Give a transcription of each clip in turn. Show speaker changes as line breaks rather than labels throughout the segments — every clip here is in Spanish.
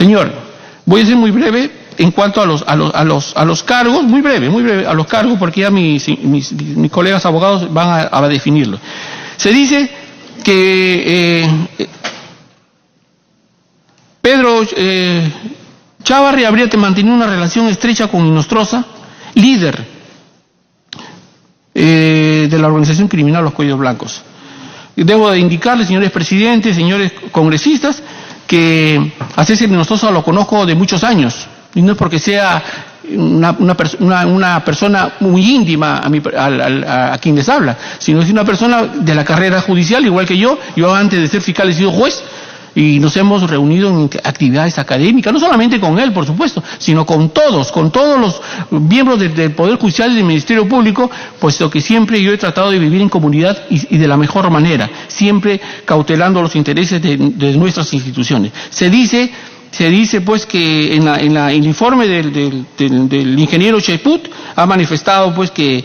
Señor, voy a ser muy breve en cuanto a los cargos, muy breve, a los cargos, porque ya mis colegas abogados van a definirlo. Se dice que Pedro Chávarri habría mantenido una relación estrecha con Inostroza, líder de la organización criminal Los Cuellos Blancos. Debo de indicarles, señores presidentes, señores congresistas, que a César Inostroza lo conozco de muchos años, y no es porque sea una persona muy íntima a quien les habla, sino es una persona de la carrera judicial, igual que yo antes de ser fiscal he sido juez, y nos hemos reunido en actividades académicas, no solamente con él, por supuesto, sino con todos los miembros del Poder Judicial y del Ministerio Público, puesto que siempre yo he tratado de vivir en comunidad y de la mejor manera, siempre cautelando los intereses de nuestras instituciones. Se dice pues que en el informe del ingeniero Cheput ha manifestado pues que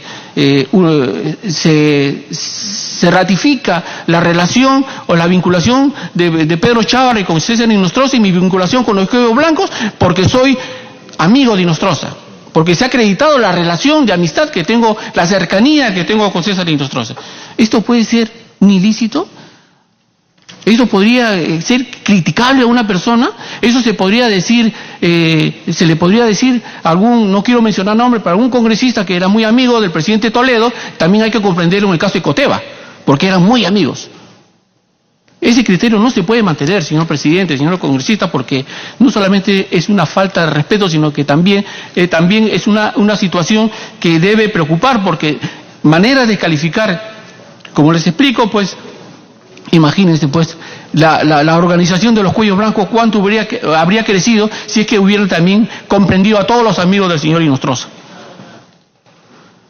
se ratifica la relación o la vinculación de Pedro Chávarri con César Inostroza y mi vinculación con Los Cuellos Blancos porque soy amigo de Inostroza, porque se ha acreditado la relación de amistad que tengo, la cercanía que tengo con César Inostroza. ¿Esto puede ser un ilícito? ¿Eso podría ser criticable a una persona? ¿Eso se podría decir, se le podría decir a algún, no quiero mencionar nombre, pero algún congresista que era muy amigo del presidente Toledo? También hay que comprenderlo en el caso de Coteva, porque eran muy amigos. Ese criterio no se puede mantener, señor presidente, señor congresista, porque no solamente es una falta de respeto, sino que también es una situación que debe preocupar, porque manera de calificar, como les explico, pues, imagínense pues la organización de Los Cuellos Blancos cuánto habría crecido si es que hubieran también comprendido a todos los amigos del señor Inostroza.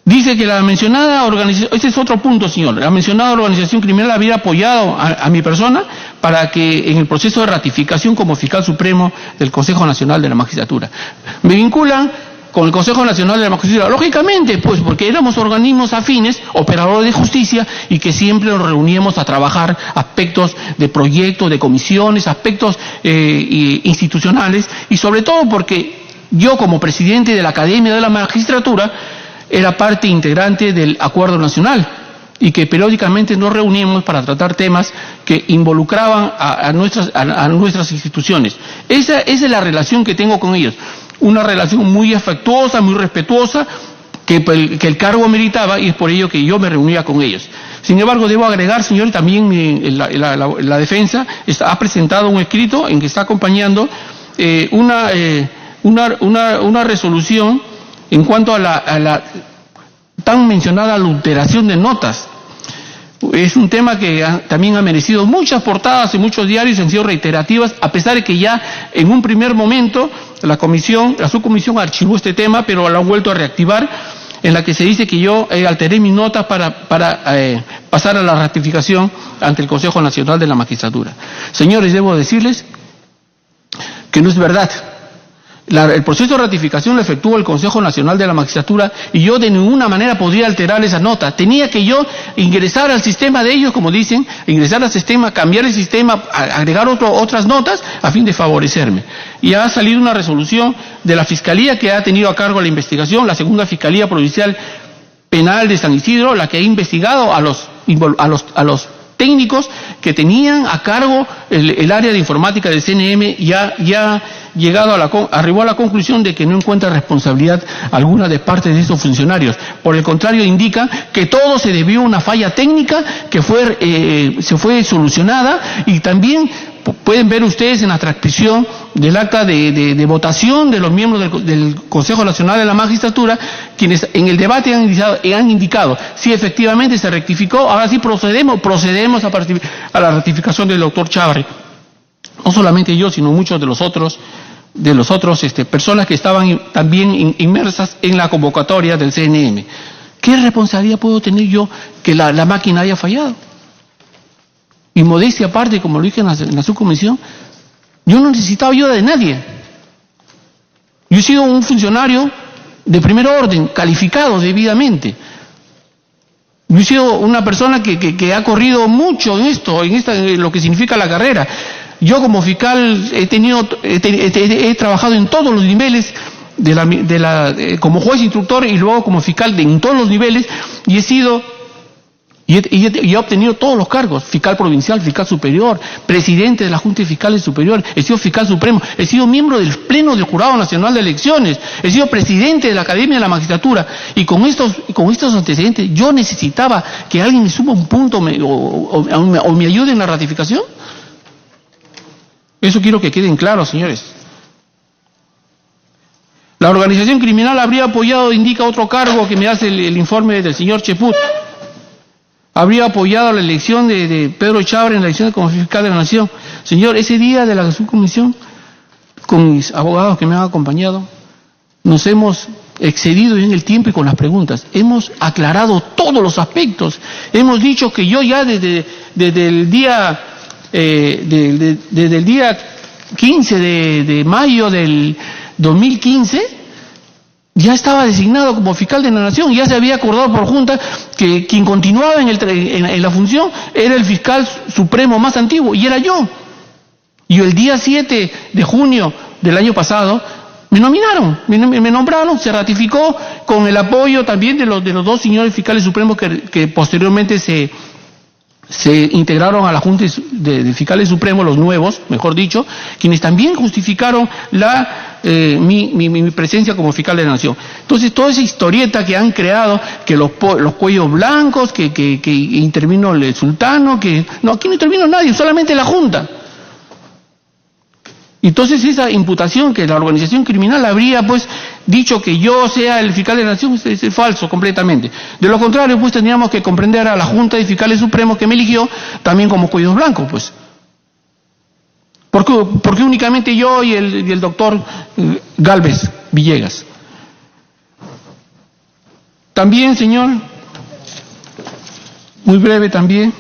Dice que la mencionada organización, este es otro punto, señor, la mencionada organización criminal había apoyado a mi persona para que en el proceso de ratificación como fiscal supremo del Consejo Nacional de la Magistratura. Me vinculan con el Consejo Nacional de la Magistratura, lógicamente, pues porque éramos organismos afines, operadores de justicia, y que siempre nos reuníamos a trabajar aspectos de proyectos, de comisiones, aspectos institucionales, y sobre todo porque yo como presidente de la Academia de la Magistratura era parte integrante del Acuerdo Nacional, y que periódicamente nos reuníamos para tratar temas que involucraban a nuestras instituciones. Esa es la relación que tengo con ellos. Una relación muy afectuosa, muy respetuosa, que el cargo meritaba, y es por ello que yo me reunía con ellos. Sin embargo, debo agregar, señor, también la defensa ha presentado un escrito en que está acompañando una resolución en cuanto a la tan mencionada adulteración de notas. Es un tema que también ha merecido muchas portadas en muchos diarios, han sido reiterativas, a pesar de que ya en un primer momento la subcomisión archivó este tema, pero lo han vuelto a reactivar, en la que se dice que yo alteré mis notas para pasar a la ratificación ante el Consejo Nacional de la Magistratura. Señores, debo decirles que no es verdad. El proceso de ratificación lo efectuó el Consejo Nacional de la Magistratura y yo de ninguna manera podría alterar esa nota. Tenía que yo ingresar al sistema de ellos, como dicen, ingresar al sistema, cambiar el sistema, agregar otras notas a fin de favorecerme. Y ha salido una resolución de la Fiscalía que ha tenido a cargo la investigación, la Segunda Fiscalía Provincial Penal de San Isidro, la que ha investigado a los técnicos que tenían a cargo el área de informática del CNM, ya arribó a la conclusión de que no encuentra responsabilidad alguna de parte de estos funcionarios. Por el contrario, indica que todo se debió a una falla técnica que se fue solucionada, y también pueden ver ustedes en la transcripción del acta de votación de los miembros del Consejo Nacional de la Magistratura, quienes en el debate han indicado si efectivamente se rectificó. Ahora sí procedemos a la ratificación del doctor Chávarri. No solamente yo, sino muchos de los otros personas que estaban también inmersas en la convocatoria del CNM. ¿Qué responsabilidad puedo tener yo que la máquina haya fallado? Y modestia aparte, como lo dije en la subcomisión, yo no necesitaba ayuda de nadie. Yo he sido un funcionario de primer orden, calificado debidamente. Yo he sido una persona que ha corrido mucho en lo que significa la carrera. Yo como fiscal he trabajado en todos los niveles como juez instructor y luego como fiscal en todos los niveles, y he obtenido todos los cargos: fiscal provincial, fiscal superior, presidente de la Junta de Fiscales Superior, he sido fiscal supremo, he sido miembro del Pleno del Jurado Nacional de Elecciones, he sido presidente de la Academia de la Magistratura, y con estos antecedentes yo necesitaba que alguien me suma un punto o me ayude en la ratificación. Eso quiero que queden claros, señores. La organización criminal habría apoyado, indica otro cargo que me hace el informe del señor Cheput, habría apoyado la elección de Pedro Chávez en la elección como fiscal de la Nación. Señor, ese día de la subcomisión, con mis abogados que me han acompañado, nos hemos excedido en el tiempo y con las preguntas. Hemos aclarado todos los aspectos. Hemos dicho que yo ya desde el día 15 de mayo del 2015 ya estaba designado como fiscal de la Nación, ya se había acordado por Junta que quien continuaba en la función era el fiscal supremo más antiguo, y era yo. Y el día 7 de junio del año pasado me nominaron, me nombraron, se ratificó con el apoyo también de los dos señores fiscales supremos que posteriormente se integraron a la Junta de Fiscales Supremos, los nuevos, mejor dicho, quienes también justificaron mi presencia como fiscal de la Nación. Entonces, toda esa historieta que han creado, que los cuellos blancos, que intervino el sultano, no, aquí no intervino nadie, solamente la Junta. Entonces, esa imputación que la organización criminal habría dicho que yo sea el fiscal de la Nación es falso completamente. De lo contrario, tendríamos que comprender a la Junta de Fiscales Supremos que me eligió también como cuellos blancos, ¿Por qué únicamente yo y el doctor Gálvez Villegas? También, señor, muy breve también,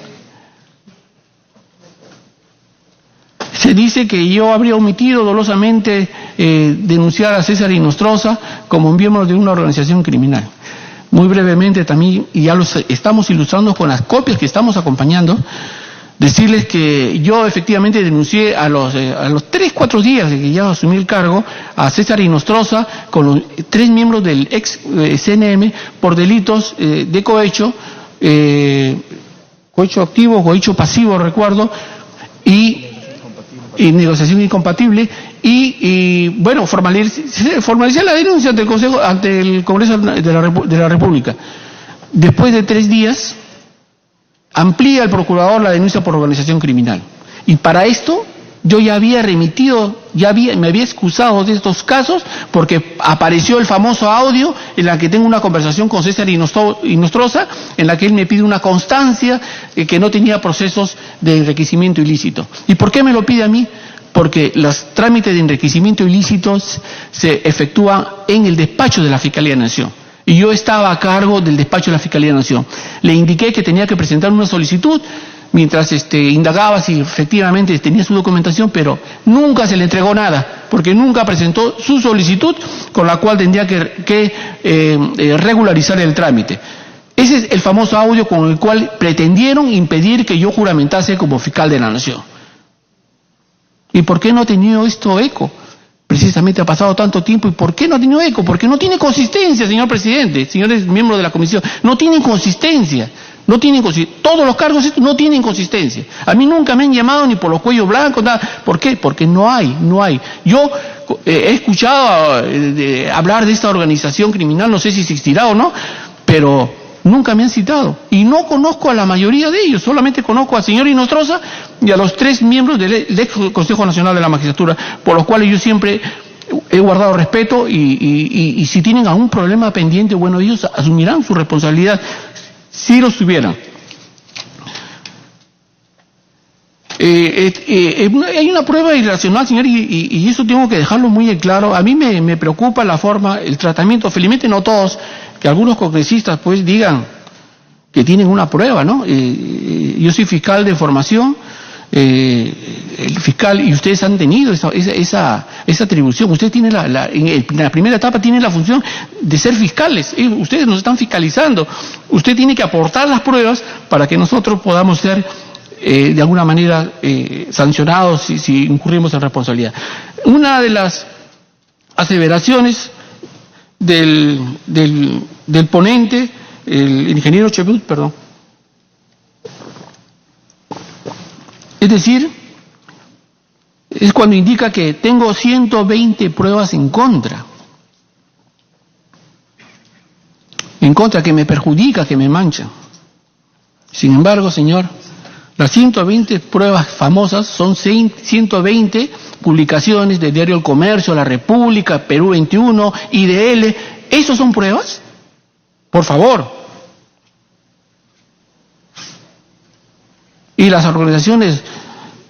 se dice que yo habría omitido dolosamente denunciar a César Inostroza como miembro de una organización criminal. Muy brevemente también, y ya los estamos ilustrando con las copias que estamos acompañando, decirles que yo efectivamente denuncié a los 3-4 días de que ya asumí el cargo a César Inostroza con los 3 miembros del ex CNM por delitos de cohecho, cohecho activo, cohecho pasivo, recuerdo, y negociación incompatible, y bueno, formalicé la denuncia ante el Congreso de la República. Después de 3 días, amplía el procurador la denuncia por organización criminal. Y para esto, yo ya había remitido, me había excusado de estos casos, porque apareció el famoso audio en la que tengo una conversación con César Inostroza, en la que él me pide una constancia que no tenía procesos de enriquecimiento ilícito. ¿Y por qué me lo pide a mí? Porque los trámites de enriquecimiento ilícito se efectúan en el despacho de la Fiscalía de la Nación. Y yo estaba a cargo del despacho de la Fiscalía de la Nación. Le indiqué que tenía que presentar una solicitud mientras indagaba si efectivamente tenía su documentación, pero nunca se le entregó nada, porque nunca presentó su solicitud con la cual tendría que regularizar el trámite. Ese es el famoso audio con el cual pretendieron impedir que yo juramentase como fiscal de la Nación. ¿Y por qué no ha tenido esto eco? Precisamente ha pasado tanto tiempo. ¿Y por qué no ha tenido eco? Porque no tiene consistencia, señor presidente, señores miembros de la comisión. No tienen consistencia. Todos los cargos estos no tienen consistencia. A mí nunca me han llamado ni por los cuellos blancos, nada. ¿Por qué? Porque no hay. Yo he escuchado hablar de esta organización criminal, no sé si existirá o no, pero nunca me han citado. Y no conozco a la mayoría de ellos, solamente conozco al señor Inostroza y a los 3 miembros del ex Consejo Nacional de la Magistratura, por los cuales yo siempre he guardado respeto, y si tienen algún problema pendiente, bueno, ellos asumirán su responsabilidad si los tuvieran. Hay una prueba irracional, señor, y eso tengo que dejarlo muy claro. A mí me preocupa la forma, el tratamiento, felizmente no todos, que algunos congresistas digan que tienen una prueba, ¿no? Yo soy fiscal de formación, el fiscal, y ustedes han tenido esa atribución. Ustedes tienen en la primera etapa tienen la función de ser fiscales. Ustedes nos están fiscalizando. Usted tiene que aportar las pruebas para que nosotros podamos ser de alguna manera sancionados si incurrimos en responsabilidad. Una de las aseveraciones del ponente, el ingeniero Chebut, es decir, es cuando indica que tengo 120 pruebas en contra, que me perjudica, que me mancha. Sin embargo, señor, las 120 pruebas famosas son 120 publicaciones del diario El Comercio, La República, Perú 21, IDL. ¿Esos son pruebas? Por favor. Y las organizaciones,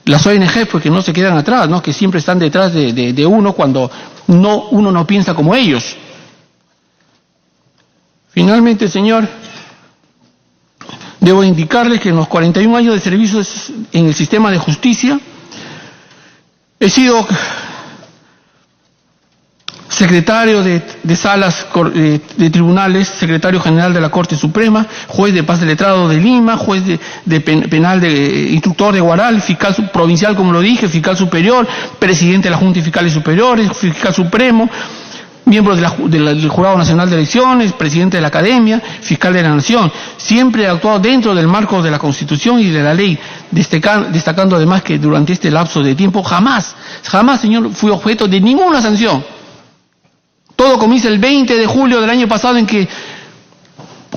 las ONG, pues que no se quedan atrás, ¿no? Que siempre están detrás de uno cuando uno no piensa como ellos. Finalmente, señor, debo indicarles que en los 41 años de servicio en el sistema de justicia he sido secretario de salas de tribunales, secretario general de la Corte Suprema, juez de paz de letrado de Lima, juez de penal, instructor de Huaral, fiscal provincial, como lo dije, fiscal superior, presidente de la Junta de Fiscales Superiores, fiscal supremo, miembro del Jurado Nacional de Elecciones, presidente de la Academia, fiscal de la Nación. Siempre he actuado dentro del marco de la Constitución y de la ley, destacando además que durante este lapso de tiempo jamás, señor, fui objeto de ninguna sanción. Todo comienza el 20 de julio del año pasado, en que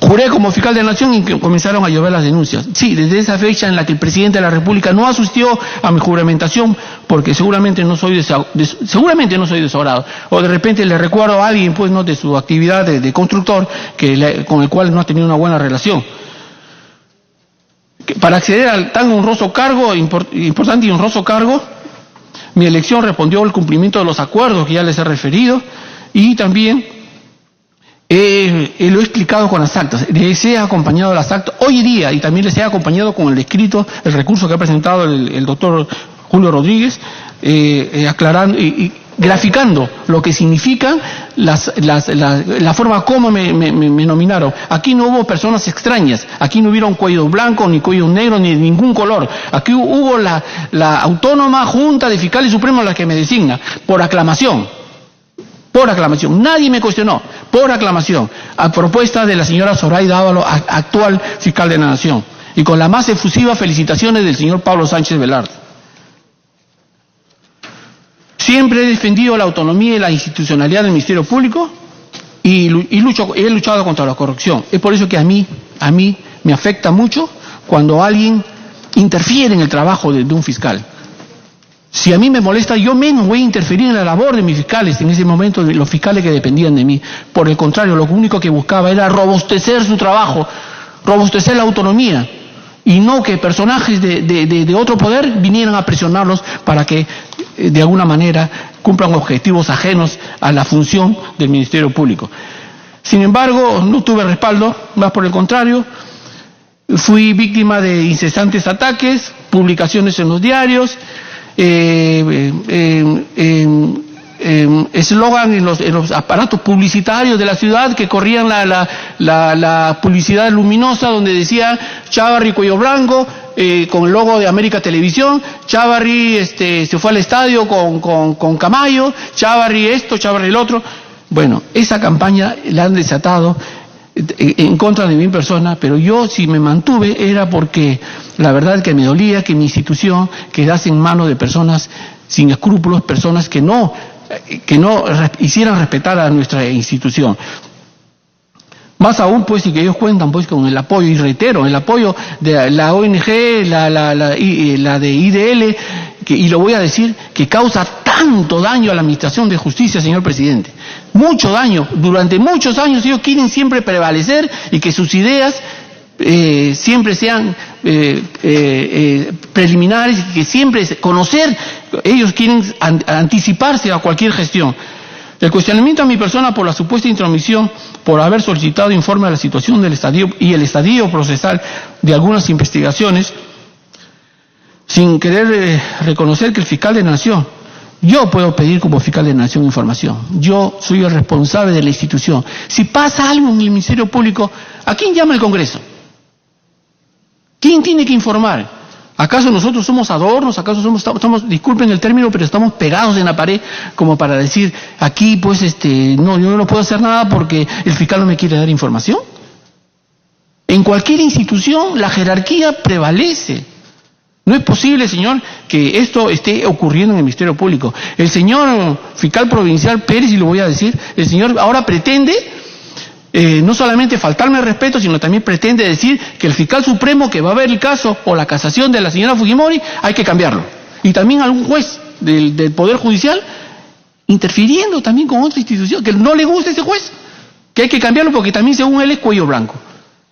juré como fiscal de la Nación y que comenzaron a llover las denuncias. Sí, desde esa fecha en la que el presidente de la República no asistió a mi juramentación, porque seguramente no soy desagrado, o de repente le recuerdo a alguien, pues, no, de su actividad de constructor, con el cual no ha tenido una buena relación. Para acceder al tan honroso cargo, importante y honroso cargo, mi elección respondió al cumplimiento de los acuerdos que ya les he referido, y también lo he explicado con las actas. Les he acompañado las actas hoy día, y también les he acompañado con el escrito, el recurso que ha presentado el doctor Julio Rodríguez, aclarando y graficando lo que significan la forma como me nominaron. Aquí no hubo personas extrañas, aquí no hubieron cuello blanco, ni cuello negro, ni de ningún color. Aquí hubo la autónoma Junta de Fiscales Supremos la que me designa, por aclamación. Nadie me cuestionó, por aclamación, a propuesta de la señora Zoraida Ávalo, actual fiscal de la Nación, y con las más efusivas felicitaciones del señor Pablo Sánchez Velarde. Siempre he defendido la autonomía y la institucionalidad del Ministerio Público y he luchado contra la corrupción. Es por eso que a mí me afecta mucho cuando alguien interfiere en el trabajo de un fiscal. Si a mí me molesta, yo menos voy a interferir en la labor de mis fiscales, en ese momento los fiscales que dependían de mí. Por el contrario, lo único que buscaba era robustecer su trabajo, robustecer la autonomía, y no que personajes de otro poder vinieran a presionarlos para que de alguna manera cumplan objetivos ajenos a la función del Ministerio Público. Sin embargo, no tuve respaldo, más por el contrario, fui víctima de incesantes ataques, publicaciones en los diarios, eslogan en los aparatos publicitarios de la ciudad que corrían la publicidad luminosa donde decía Chávarri cuello blanco, con el logo de América Televisión, Chávarri se fue al estadio con Camayo, Chávarri esto, Chávarri el otro. Bueno, esa campaña la han desatado en contra de mi persona, pero yo si me mantuve era porque la verdad que me dolía que mi institución quedase en manos de personas sin escrúpulos, personas que no hicieran respetar a nuestra institución. Más aún, pues, y que ellos cuentan, pues, con el apoyo, y reitero, el apoyo de la ONG, la de IDL, y lo voy a decir, que causa tanto daño a la administración de justicia, señor presidente. Mucho daño. Durante muchos años ellos quieren siempre prevalecer y que sus ideas siempre sean preliminares, y que siempre conocer, ellos quieren anticiparse a cualquier gestión. El cuestionamiento a mi persona por la supuesta intromisión, por haber solicitado informe de la situación del estadio y el estadio procesal de algunas investigaciones, sin querer reconocer que el fiscal de Nación, yo puedo pedir como fiscal de Nación información. Yo soy el responsable de la institución. Si pasa algo en el Ministerio Público, ¿a quién llama el Congreso? ¿Quién tiene que informar? ¿Acaso nosotros somos adornos? ¿Acaso estamos, disculpen el término, pero estamos pegados en la pared como para decir, aquí pues no, yo no puedo hacer nada porque el fiscal no me quiere dar información? En cualquier institución la jerarquía prevalece. No es posible, señor, que esto esté ocurriendo en el Ministerio Público. El señor fiscal provincial Pérez, y lo voy a decir, el señor ahora pretende no solamente faltarme el respeto, sino también pretende decir que el fiscal supremo que va a ver el caso o la casación de la señora Fujimori hay que cambiarlo. Y también algún juez del Poder Judicial interfiriendo también con otra institución, que no le gusta ese juez, que hay que cambiarlo porque también según él es cuello blanco.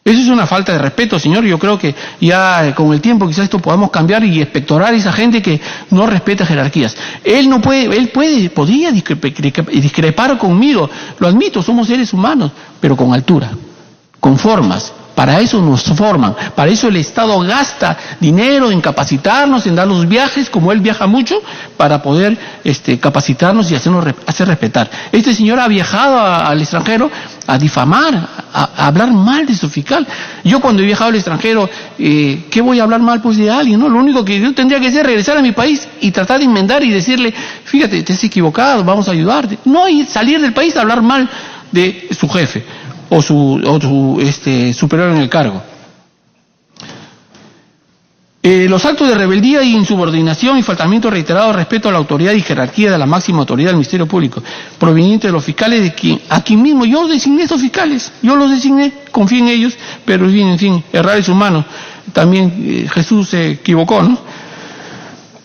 Eso es una falta de respeto, señor. Yo creo que ya con el tiempo quizás esto podamos cambiar y expectorar a esa gente que no respeta jerarquías. Él no puede, podría discrepar conmigo, lo admito, somos seres humanos, pero con altura, con formas. Para eso nos forman, para eso el Estado gasta dinero en capacitarnos, en dar los viajes, como él viaja mucho, para poder capacitarnos y hacer respetar. Este señor ha viajado al extranjero a difamar, a hablar mal de su fiscal. Yo cuando he viajado al extranjero, ¿qué voy a hablar mal pues de alguien? ¿No? Lo único que yo tendría que hacer es regresar a mi país y tratar de enmendar y decirle, fíjate, te has equivocado, vamos a ayudarte. No, y salir del país a hablar mal de su jefe o su superior en el cargo. Los actos de rebeldía y insubordinación y faltamiento reiterado respecto a la autoridad y jerarquía de la máxima autoridad del Ministerio Público, proveniente de los fiscales de quien, aquí mismo yo designé esos fiscales, yo los designé, confío en ellos, pero en fin, errar es humano. También Jesús se equivocó, ¿no?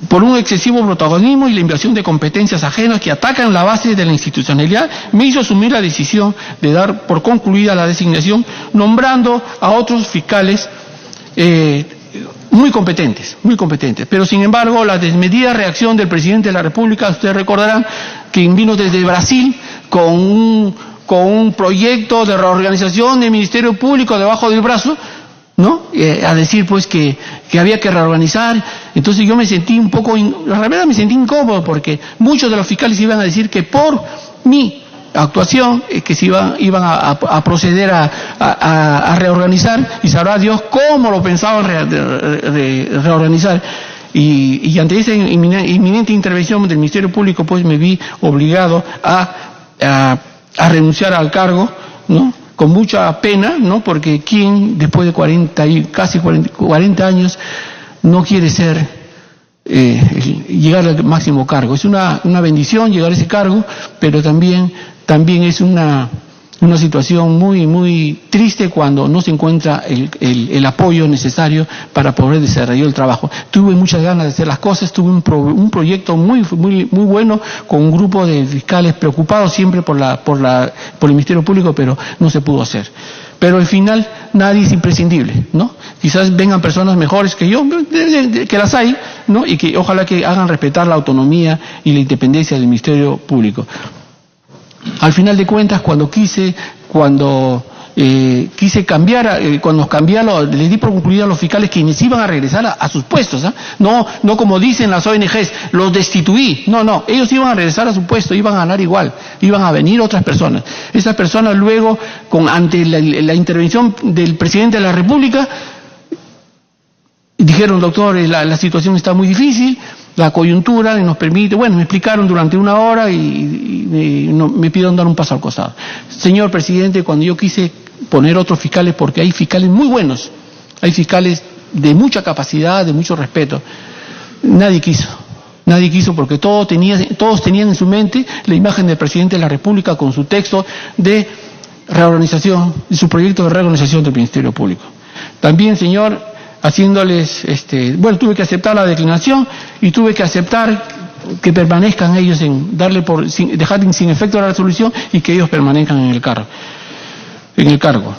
Por un excesivo protagonismo y la invasión de competencias ajenas que atacan la base de la institucionalidad, me hizo asumir la decisión de dar por concluida la designación, nombrando a otros fiscales muy competentes. Pero sin embargo, la desmedida reacción del presidente de la República, ustedes recordarán que vino desde Brasil con un proyecto de reorganización del Ministerio Público debajo del brazo, ¿no? A decir pues que había que reorganizar. Entonces yo me sentí un poco, la verdad me sentí incómodo porque muchos de los fiscales iban a decir que por mi actuación que se iban a proceder a reorganizar, y sabrá Dios cómo lo pensaban reorganizar. Y ante esa inminente intervención del Ministerio Público pues me vi obligado a renunciar al cargo, ¿no? Con mucha pena, ¿no? Porque ¿quién después de casi 40 años no quiere llegar al máximo cargo? Es una bendición llegar a ese cargo, pero también es una situación muy, muy triste cuando no se encuentra el apoyo necesario para poder desarrollar el trabajo. Tuve muchas ganas de hacer las cosas, tuve un proyecto muy, muy, muy bueno con un grupo de fiscales preocupados siempre por el Ministerio Público, pero no se pudo hacer. Pero al final nadie es imprescindible, ¿no? Quizás vengan personas mejores que yo, que las hay, ¿no? Y que ojalá que hagan respetar la autonomía y la independencia del Ministerio Público. Al final de cuentas, cuando quise cambiar, cuando les di por concluida a los fiscales quienes iban a regresar a sus puestos, ¿eh? No como dicen las ONGs, los destituí. No, ellos iban a regresar a su puesto, iban a ganar igual, iban a venir otras personas. Esas personas luego, ante la intervención del presidente de la República, dijeron, doctor, la situación está muy difícil, la coyuntura nos permite, me explicaron durante una hora y me pidieron dar un paso al costado. Señor presidente, cuando yo quise poner otros fiscales, porque hay fiscales muy buenos, hay fiscales de mucha capacidad, de mucho respeto, nadie quiso porque todos tenían en su mente la imagen del presidente de la República con su texto de reorganización, de su proyecto de reorganización del Ministerio Público. También, señor, haciéndoles, tuve que aceptar la declinación y tuve que aceptar que permanezcan ellos dejar sin efecto la resolución y que ellos permanezcan en el cargo.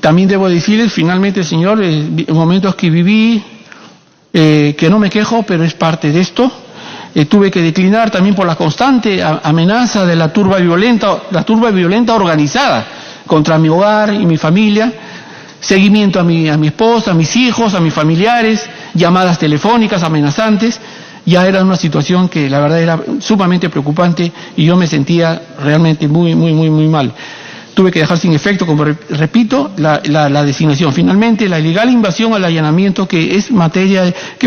También debo decirles, finalmente, señor, momentos que viví, que no me quejo, pero es parte de esto. Tuve que declinar también por la constante amenaza de la turba violenta organizada contra mi hogar y mi familia. Seguimiento a mi esposa, a mis hijos, a mis familiares, llamadas telefónicas amenazantes. Ya era una situación que la verdad era sumamente preocupante y yo me sentía realmente muy, muy, muy, muy mal. tuve que dejar sin efecto, como repito, la designación. Finalmente, la ilegal invasión al allanamiento, que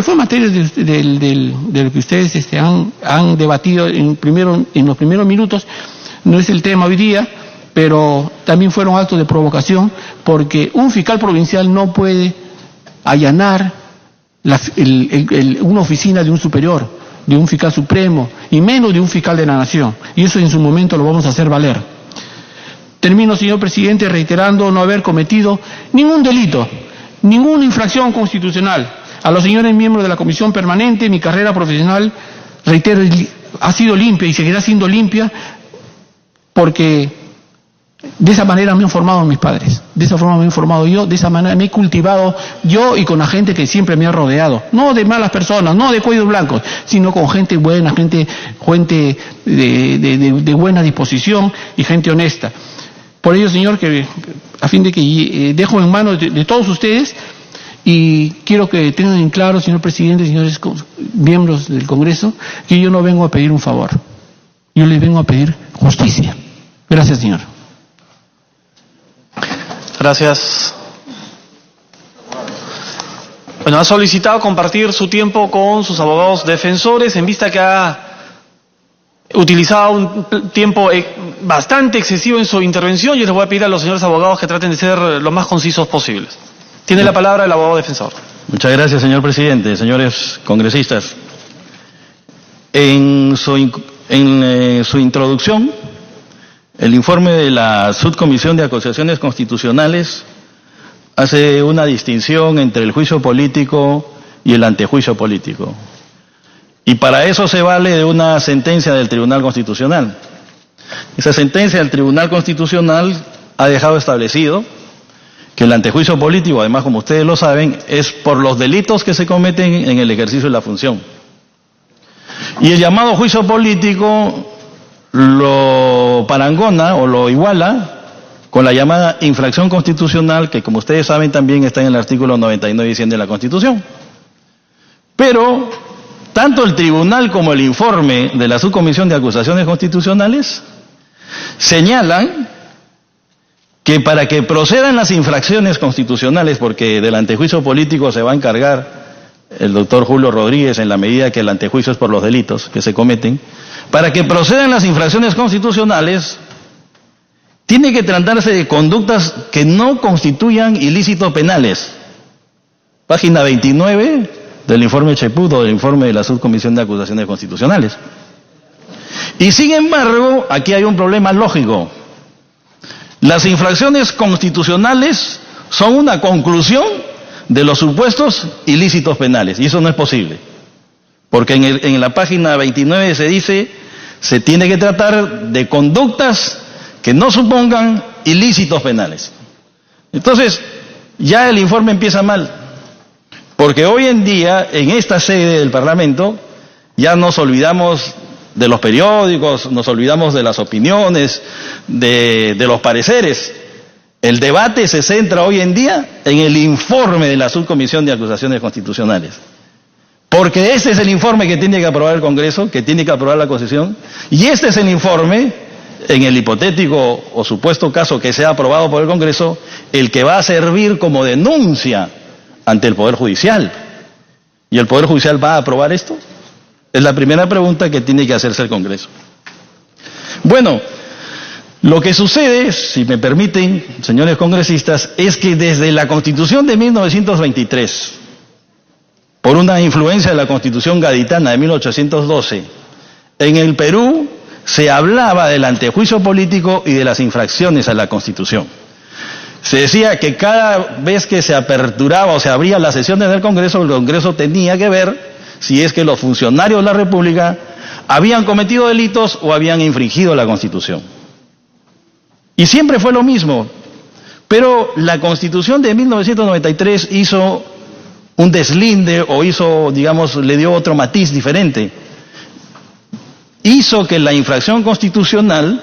fue materia de lo que ustedes han debatido en los primeros minutos, no es el tema hoy día, pero también fueron actos de provocación, porque un fiscal provincial no puede allanar una oficina de un superior, de un fiscal supremo, y menos de un fiscal de la nación. Y eso en su momento lo vamos a hacer valer. Termino, señor presidente, reiterando no haber cometido ningún delito, ninguna infracción constitucional. A los señores miembros de la Comisión Permanente, mi carrera profesional, reitero, ha sido limpia y seguirá siendo limpia, porque de esa manera me han formado mis padres, de esa forma me he formado yo, de esa manera me he cultivado yo y con la gente que siempre me ha rodeado, no de malas personas, no de cuellos blancos, sino con gente buena, gente de buena disposición y gente honesta. Por ello, señor, que a fin de que dejo en manos de todos ustedes, y quiero que tengan en claro, señor presidente, señores miembros del Congreso, que yo no vengo a pedir un favor, yo les vengo a pedir justicia. Gracias, señor.
Gracias. Bueno, ha solicitado compartir su tiempo con sus abogados defensores en vista que ha utilizado un tiempo bastante excesivo en su intervención. Yo les voy a pedir a los señores abogados que traten de ser lo más concisos posibles. Tiene la palabra el abogado defensor.
Muchas gracias, señor presidente. Señores congresistas, en su introducción, el informe de la Subcomisión de Acusaciones Constitucionales hace una distinción entre el juicio político y el antejuicio político. Y para eso se vale de una sentencia del Tribunal Constitucional. Esa sentencia del Tribunal Constitucional ha dejado establecido que el antejuicio político, además, como ustedes lo saben, es por los delitos que se cometen en el ejercicio de la función. Y el llamado juicio político lo parangona o lo iguala con la llamada infracción constitucional, que como ustedes saben también está en el artículo 99 y 100 de la Constitución. Pero tanto el tribunal como el informe de la Subcomisión de Acusaciones Constitucionales señalan que para que procedan las infracciones constitucionales, porque del antejuicio político se va a encargar el doctor Julio Rodríguez en la medida que el antejuicio es por los delitos que se cometen, para que procedan las infracciones constitucionales, tiene que tratarse de conductas que no constituyan ilícitos penales. Página 29 del informe Cheput, del informe de la Subcomisión de Acusaciones Constitucionales. Y sin embargo, aquí hay un problema lógico. Las infracciones constitucionales son una conclusión de los supuestos ilícitos penales, y eso no es posible. Porque en la página 29 se dice, se tiene que tratar de conductas que no supongan ilícitos penales. Entonces, ya el informe empieza mal, porque hoy en día, en esta sede del Parlamento, ya nos olvidamos de los periódicos, nos olvidamos de las opiniones, de los pareceres. El debate se centra hoy en día en el informe de la Subcomisión de Acusaciones Constitucionales. Porque este es el informe que tiene que aprobar el Congreso, que tiene que aprobar la Constitución, y este es el informe, en el hipotético o supuesto caso que sea aprobado por el Congreso, el que va a servir como denuncia ante el Poder Judicial. ¿Y el Poder Judicial va a aprobar esto? Es la primera pregunta que tiene que hacerse el Congreso. Bueno, lo que sucede, si me permiten, señores congresistas, es que desde la Constitución de 1923, por una influencia de la Constitución gaditana de 1812, en el Perú se hablaba del antejuicio político y de las infracciones a la Constitución. Se decía que cada vez que se aperturaba o se abría las sesiones del Congreso, el Congreso tenía que ver si es que los funcionarios de la República habían cometido delitos o habían infringido la Constitución. Y siempre fue lo mismo, pero la Constitución de 1993 hizo un deslinde o hizo, digamos, le dio otro matiz diferente. Hizo que la infracción constitucional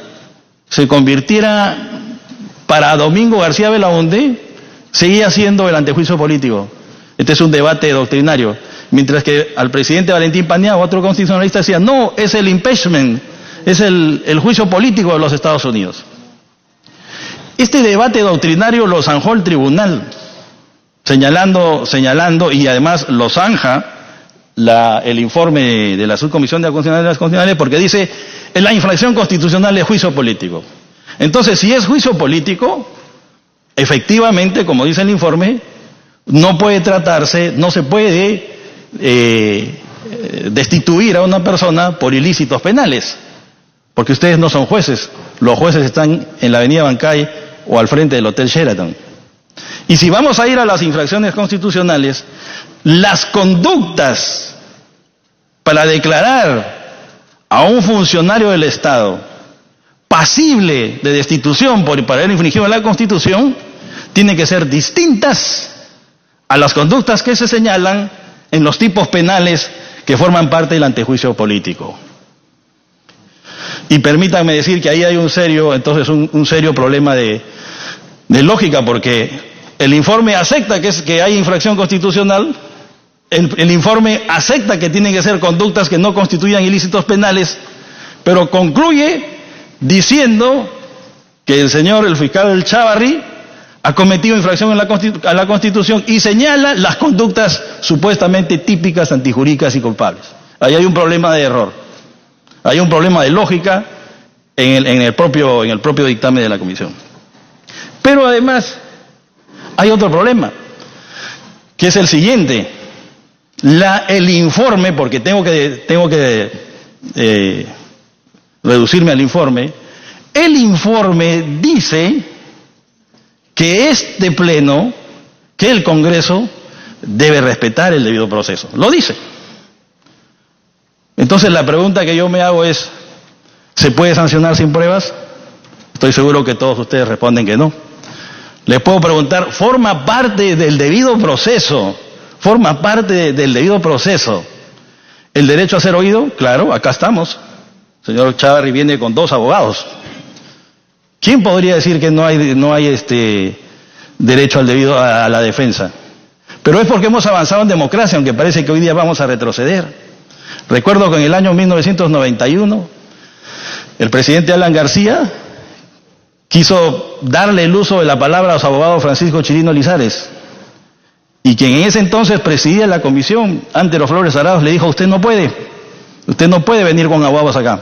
se convirtiera, para Domingo García Belaúnde, seguía siendo el antejuicio político. Este es un debate doctrinario. Mientras que al presidente Valentín Paniagua, otro constitucionalista, decía, no, es el impeachment, es el juicio político de los Estados Unidos. Este debate doctrinario lo zanjó el tribunal, señalando y además lo zanja el informe de la Subcomisión de Acusaciones Constitucionales, porque dice, la infracción constitucional es juicio político. Entonces, si es juicio político, efectivamente, como dice el informe, no se puede destituir a una persona por ilícitos penales, porque ustedes no son jueces, los jueces están en la avenida Bancay o al frente del Hotel Sheraton. Y si vamos a ir a las infracciones constitucionales, las conductas para declarar a un funcionario del Estado pasible de destitución por haber infringido la Constitución tienen que ser distintas a las conductas que se señalan en los tipos penales que forman parte del antejuicio político. Y permítanme decir que ahí hay un serio problema de lógica, porque el informe acepta que hay infracción constitucional, el informe acepta que tienen que ser conductas que no constituyan ilícitos penales, pero concluye diciendo que el fiscal Chávarri ha cometido infracción a la Constitución y señala las conductas supuestamente típicas, antijurídicas y culpables. Ahí hay un problema de error, hay un problema de lógica en el propio dictamen de la Comisión. Pero además hay otro problema, que es el siguiente. El informe, porque tengo que reducirme al informe, el informe dice que este pleno, que el Congreso debe respetar el debido proceso. Lo dice. Entonces la pregunta que yo me hago es, ¿se puede sancionar sin pruebas? Estoy seguro que todos ustedes responden que no. Les puedo preguntar, ¿forma parte del debido proceso? ¿Forma parte del debido proceso el derecho a ser oído? Claro, acá estamos. El señor Chávarri viene con 2 abogados. ¿Quién podría decir que no hay derecho a la defensa? Pero es porque hemos avanzado en democracia, aunque parece que hoy día vamos a retroceder. Recuerdo que en el año 1991, el presidente Alan García quiso darle el uso de la palabra a los abogados Francisco Chirino Lizares, y quien en ese entonces presidía la comisión, Antero Flores Arauz, le dijo, usted no puede venir con abogados acá.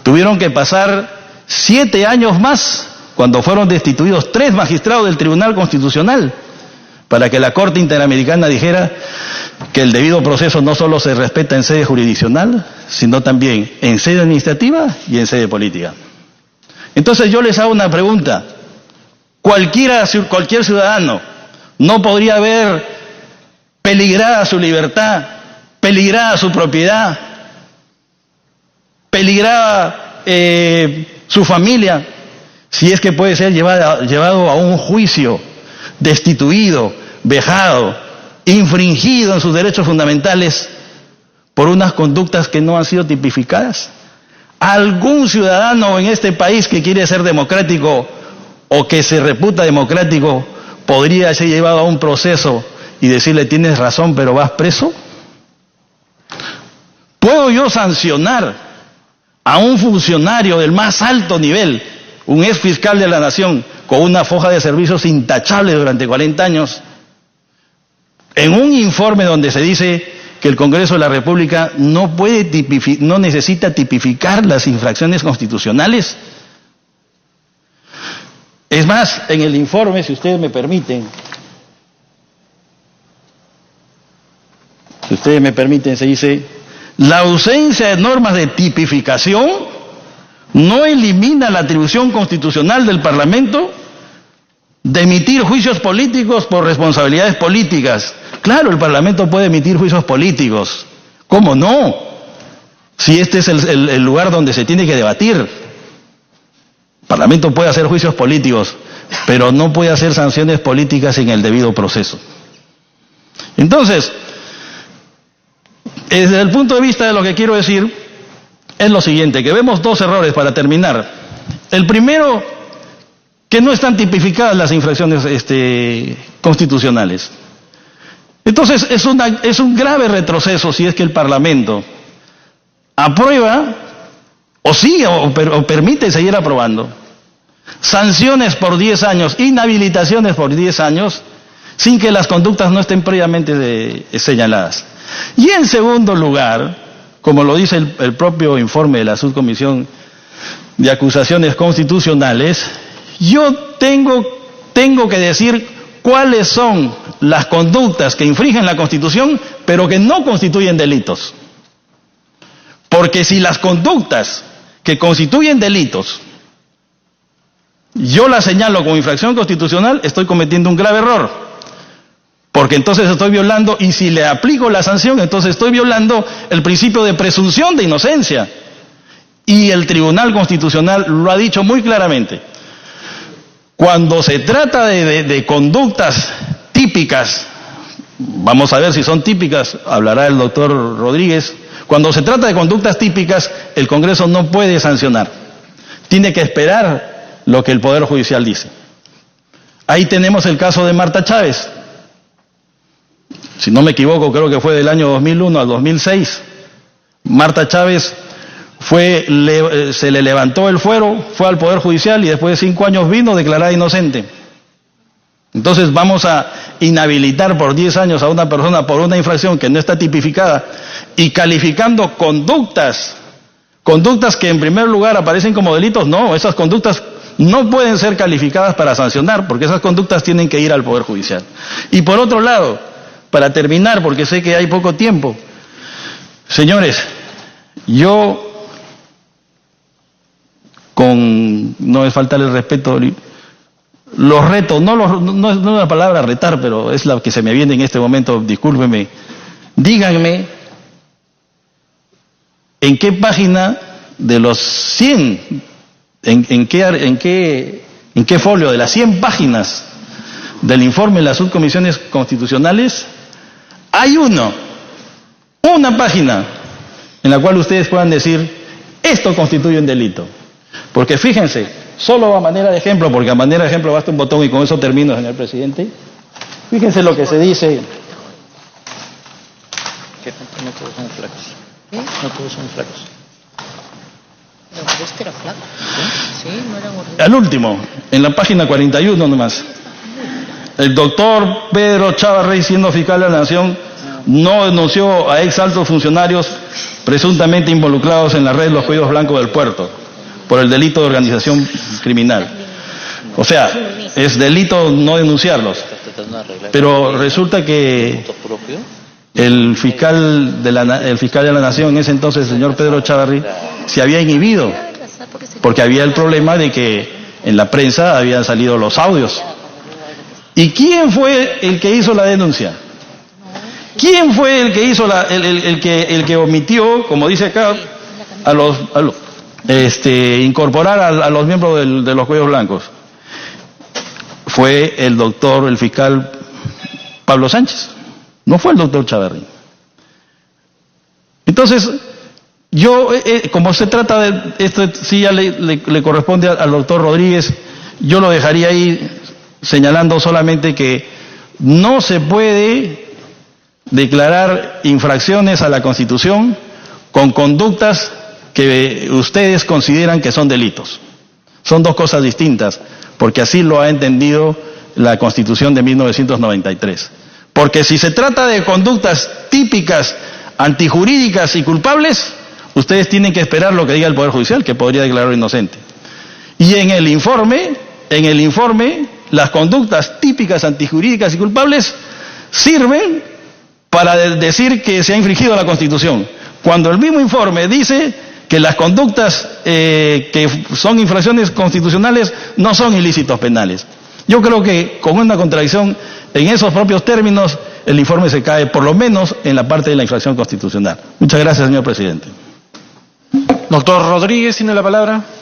Tuvieron que pasar 7 años más, cuando fueron destituidos 3 magistrados del Tribunal Constitucional, para que la Corte Interamericana dijera que el debido proceso no solo se respeta en sede jurisdiccional, sino también en sede administrativa y en sede política. Entonces yo les hago una pregunta. Cualquier ciudadano no podría ver peligrada su libertad, peligrada su propiedad, peligrada su familia, si es que puede ser llevado a un juicio, destituido, vejado, infringido en sus derechos fundamentales por unas conductas que no han sido tipificadas. ¿Algún ciudadano en este país que quiere ser democrático o que se reputa democrático podría ser llevado a un proceso y decirle tienes razón pero vas preso? ¿Puedo yo sancionar a un funcionario del más alto nivel, un ex fiscal de la Nación, con una foja de servicios intachable durante 40 años, en un informe donde se dice que el Congreso de la República no necesita tipificar las infracciones constitucionales? Es más, en el informe, si ustedes me permiten, se dice, la ausencia de normas de tipificación no elimina la atribución constitucional del Parlamento de emitir juicios políticos por responsabilidades políticas. Claro, el Parlamento puede emitir juicios políticos. ¿Cómo no? Si este es el lugar donde se tiene que debatir. El Parlamento puede hacer juicios políticos, pero no puede hacer sanciones políticas en el debido proceso. Entonces, desde el punto de vista de lo que quiero decir, es lo siguiente, que vemos 2 errores para terminar. El primero, que no están tipificadas las infracciones constitucionales. Entonces es un grave retroceso si es que el Parlamento aprueba o sigue o permite seguir aprobando sanciones por 10 años, inhabilitaciones por 10 años, sin que las conductas no estén previamente señaladas. Y en segundo lugar, como lo dice el propio informe de la Subcomisión de Acusaciones Constitucionales, yo tengo que decir cuáles son las conductas que infringen la Constitución, pero que no constituyen delitos. Porque si las conductas que constituyen delitos yo las señalo como infracción constitucional, estoy cometiendo un grave error. Porque entonces estoy violando, y si le aplico la sanción, entonces estoy violando el principio de presunción de inocencia. Y el Tribunal Constitucional lo ha dicho muy claramente. Cuando se trata de conductas típicas, vamos a ver si son típicas, hablará el doctor Rodríguez. Cuando se trata de conductas típicas, el Congreso no puede sancionar. Tiene que esperar lo que el Poder Judicial dice. Ahí tenemos el caso de Marta Chávez. Si no me equivoco, creo que fue del año 2001 al 2006. Marta Chávez se le levantó el fuero, fue al Poder Judicial y después de 5 años vino declarada inocente. Entonces vamos a inhabilitar por 10 años a una persona por una infracción que no está tipificada y calificando conductas que en primer lugar aparecen como delitos. No, esas conductas no pueden ser calificadas para sancionar, porque esas conductas tienen que ir al Poder Judicial. Y por otro lado, para terminar, porque sé que hay poco tiempo, señores, yo, no es faltarle el respeto, los retos, no es una palabra retar, pero es la que se me viene en este momento, discúlpeme, díganme en qué página de los 100, en qué folio de las 100 páginas del informe de las subcomisiones constitucionales hay una página en la cual ustedes puedan decir esto constituye un delito. Porque fíjense, solo a manera de ejemplo, porque a manera de ejemplo basta un botón y con eso termino, señor presidente. Fíjense lo que se dice.
No todos son flacos. No todos son flacos. Este era flaco. Sí, no era gordito.
Al último, en la página 41 nomás. El doctor Pedro Chavarrey, siendo fiscal de la Nación, no denunció a ex altos funcionarios presuntamente involucrados en la red de los cuellos blancos del puerto por el delito de organización criminal. O sea, es delito no denunciarlos. Pero resulta que el fiscal de la Nación en ese entonces, el señor Pedro Chavarrey, se había inhibido porque había el problema de que en la prensa habían salido los audios. ¿Y quién fue el que hizo la denuncia? ¿Quién fue el que hizo el que omitió, como dice acá, incorporar a los miembros de los cuellos blancos? Fue el fiscal Pablo Sánchez, no fue el doctor Chavarrey. Entonces, como se trata de esto, sí ya le corresponde al doctor Rodríguez, yo lo dejaría ahí señalando solamente que no se puede declarar infracciones a la Constitución con conductas que ustedes consideran que son delitos. Son dos cosas distintas, porque así lo ha entendido la Constitución de 1993. Porque si se trata de conductas típicas, antijurídicas y culpables, ustedes tienen que esperar lo que diga el Poder Judicial, que podría declararlo inocente. Y en el informe, las conductas típicas, antijurídicas y culpables sirven para decir que se ha infringido la Constitución, cuando el mismo informe dice que las conductas que son infracciones constitucionales no son ilícitos penales. Yo creo que con una contradicción en esos propios términos, el informe se cae por lo menos en la parte de la infracción constitucional. Muchas gracias, señor presidente.
Doctor Rodríguez tiene la palabra.